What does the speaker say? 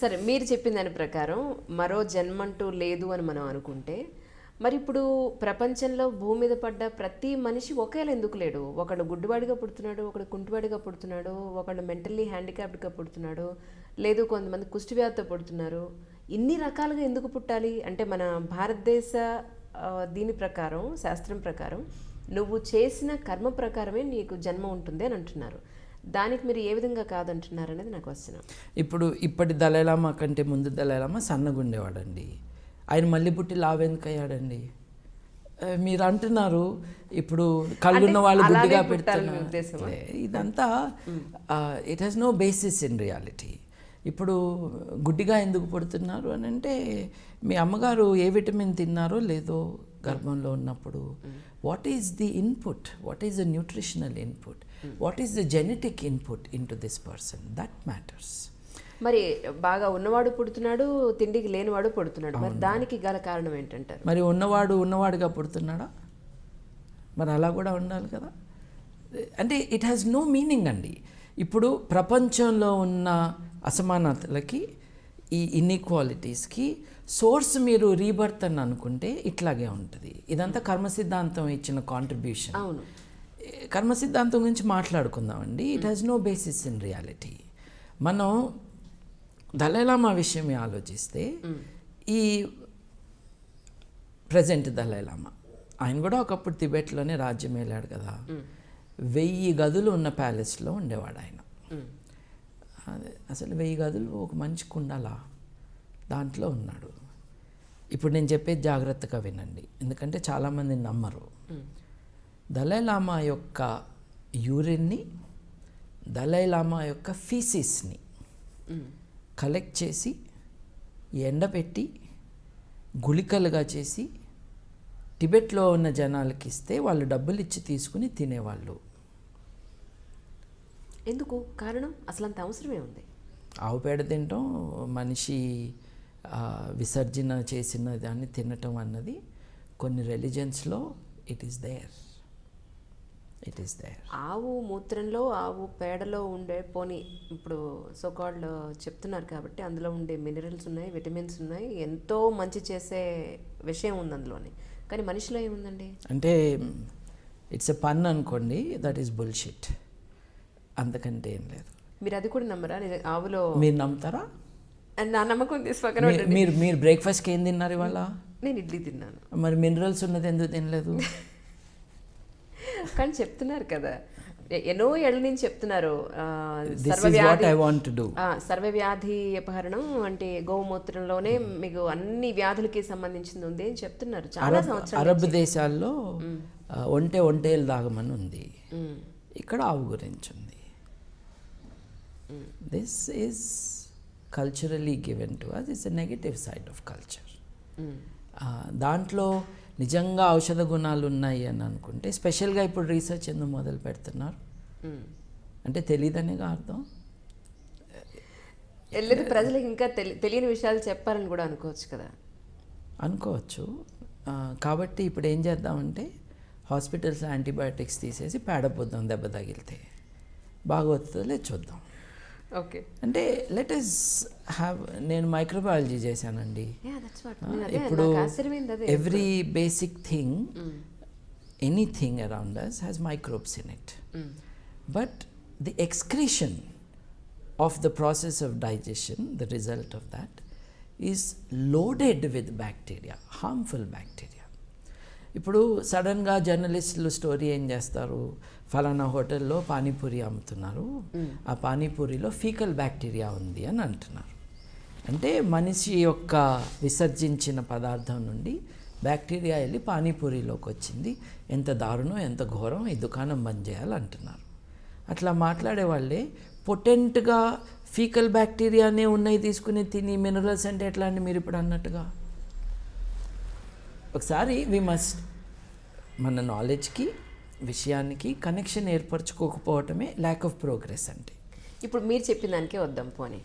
సరే, మీరు చెప్పిన దాని ప్రకారం మరో జన్మంటూ లేదు అని మనం అనుకుంటే, మరి ఇప్పుడు ప్రపంచంలో భూమి మీద పడ్డ ప్రతి మనిషి ఒకేలా ఎందుకు లేడు? ఒకడు గుడ్డివాడిగా పుడుతున్నాడు, ఒకడు కుంటివాడిగా పుడుతున్నాడు, ఒకడు మెంటల్లీ హ్యాండిక్యాప్డ్గా పుడుతున్నాడు, లేదు కొంతమంది కుష్టి వ్యాధితో పుడుతున్నారు. ఇన్ని రకాలుగా ఎందుకు పుట్టాలి? అంటే మన భారతదేశ దీని ప్రకారం, శాస్త్రం ప్రకారం నువ్వు చేసిన కర్మ ప్రకారమే నీకు జన్మ ఉంటుంది అని అంటున్నారు. దానికి మీరు ఏ విధంగా కాదంటున్నారు అనేది నాకు వస్తున్నా. ఇప్పటి దలైలామా కంటే ముందు దలైలామా సన్నగుండేవాడండి. ఆయన మళ్ళీ పుట్టి లావెందుకు అయ్యాడండి? మీరు అంటున్నారు ఇప్పుడు కళ్ళున్న వాళ్ళు గుడ్డిగా పెడుతున్నారు. ఇదంతా it has no basis in reality. ఇప్పుడు గుడ్డిగా ఎందుకు పుడుతున్నారు అని అంటే, మీ అమ్మగారు ఏ విటమిన్ తిన్నారో లేదో గర్భంలో ఉన్నప్పుడు, what is the input, what is the nutritional input, what is the genetic input in to this person, that matters. మరి బాగా ఉన్నవాడు పుడుతున్నాడు, తిండికి లేనివాడు పుడుతున్నాడు. మరి దానికి గల కారణం ఏంటంటారు? మరి ఉన్నవాడుగా పుడుతున్నాడా? మరి అలా కూడా ఉండాలి కదా. అంటే ఇట్ హ్యాస్ నో మీనింగ్ అండి. ఇప్పుడు ప్రపంచంలో ఉన్న అసమానతలకి, ఈ ఇన్ఈక్వాలిటీస్కి సోర్స్ మీరు రీబర్త్ అని అనుకుంటే ఇట్లాగే ఉంటుంది. ఇదంతా కర్మ సిద్ధాంతం ఇచ్చిన కాంట్రిబ్యూషన్. అవును, కర్మ సిద్ధాంతం గురించి మాట్లాడుకుందామండి. It has no basis in reality. మనం దలైలామా విషయమే ఆలోచిస్తే, ఈ ప్రజెంట్ దలైలామా ఆయన కూడా ఒకప్పుడు టిబెట్లోనే రాజ్యం వెళ్ళాడు కదా. 1000 గదులు ఉన్న ప్యాలెస్లో ఉండేవాడు ఆయన. అసలు 1000 గదులు ఒక మనిషికి ఉండాలా? దాంట్లో ఉన్నాడు. ఇప్పుడు నేను చెప్పేది జాగ్రత్తగా వినండి, ఎందుకంటే చాలామంది నమ్మరు. దలైలామా యొక్క యూరిన్ని, దలైలామా యొక్క ఫీసిస్ని కలెక్ట్ చేసి ఎండబెట్టి గుళికలుగా చేసి టిబెట్లో ఉన్న జనాలకి ఇస్తే వాళ్ళు డబ్బులు ఇచ్చి తీసుకుని తినేవాళ్ళు. ఎందుకు? కారణం అసలు అంత అవసరమే ఉంది. ఆవు పేడ తినటం, మనిషి విసర్జన చేసిన దాన్ని తినటం అన్నది కొన్ని రిలీజన్స్లో ఇట్ ఈస్ దేర్. ఆవు మూత్రంలో, ఆవు పేడలో ఉండే పోనీ ఇప్పుడు సోకాల్డ్ చెప్తున్నారు కాబట్టి అందులో ఉండే మినరల్స్ ఉన్నాయి, విటమిన్స్ ఉన్నాయి, ఎంతో మంచి చేసే విషయం ఉంది అందులోని. కానీ మనిషిలో ఏముందండి? అంటే ఇట్స్ ఎ పన్ అనుకోండి, దట్ ఈస్ బుల్షిట్. అంతకంటే ఏం లేదు. మీరు అది కూడా నమ్మరా? ఆవులో మీరు నమ్ముతారా? నా నమ్మకం తీసుకొని మీరు బ్రేక్ఫాస్ట్కి ఏం తిన్నారు ఇవాళ? నేను ఇడ్లీ తిన్నాను. మరి మినరల్స్ ఉన్నది ఎందుకు తినలేదు? కానీ చెప్తున్నారు కదా, ఎన్నో ఏళ్ళ నుంచి చెప్తున్నారు, సర్వవ్యాధి అపహరణం అంటే గోమూత్రంలోనే మీకు అన్ని వ్యాధులకి సంబంధించింది ఉంది అని చెప్తున్నారు చాలా సంవత్సరాలు. అరబ్ దేశాల్లో ఒంటేలు దాగమని ఉంది, ఇక్కడ ఆవు గురించి ఉంది. This is culturally given to us. It's a negative side of culture. దాంట్లో నిజంగా ఔషధ గుణాలు ఉన్నాయి అని అనుకుంటే, స్పెషల్గా ఇప్పుడు రీసెర్చ్ ఎందుకు మొదలు పెడుతున్నారు అంటే తెలియదనేగా అర్థం. వెళ్ళేది ప్రజలకు ఇంకా తెలియని విషయాలు చెప్పాలని కూడా అనుకోవచ్చు కదా. అనుకోవచ్చు. కాబట్టి ఇప్పుడు ఏం చేద్దామంటే, హాస్పిటల్స్ యాంటీబయాటిక్స్ తీసేసి పేడపోద్దాం, దెబ్బ తగిలితే బాగోతుందో చూద్దాం. ఓకే, అంటే లెట్ us హ్యావ్. నేను మైక్రోబయాలజీ చేశానండి. ఇప్పుడు every basic thing, anything around us has microbes in it. But the excretion of the process of digestion, the result of that, is loaded with bacteria, harmful bacteria. ఇప్పుడు సడన్గా జర్నలిస్టులు story ఏం చేస్తారు, ఫలానా హోటల్లో పానీపూరి అమ్ముతున్నారు, ఆ పానీపూరిలో ఫీకల్ బ్యాక్టీరియా ఉంది అని అంటున్నారు. అంటే మనిషి యొక్క విసర్జించిన పదార్థం నుండి బ్యాక్టీరియా వెళ్ళి పానీపూరిలోకి వచ్చింది, ఎంత దారుణం, ఎంత ఘోరం, ఈ దుకాణం బంద్ చేయాలంటున్నారు. అట్లా మాట్లాడే వాళ్ళే పొటెంట్గా ఫీకల్ బ్యాక్టీరియానే ఉన్నాయి తీసుకుని తిని మినరల్స్ అంటే ఎట్లా అండి మీరు ఇప్పుడు అన్నట్టుగా. ఒకసారి వి మస్ట్ మన నాలెడ్జ్కి విషయానికి కనెక్షన్ ఏర్పరచుకోకపోవటమే ల్యాక్ ఆఫ్ ప్రోగ్రెస్ అంటే. ఇప్పుడు మీరు చెప్పిన దానికే వద్దాం పోనీ.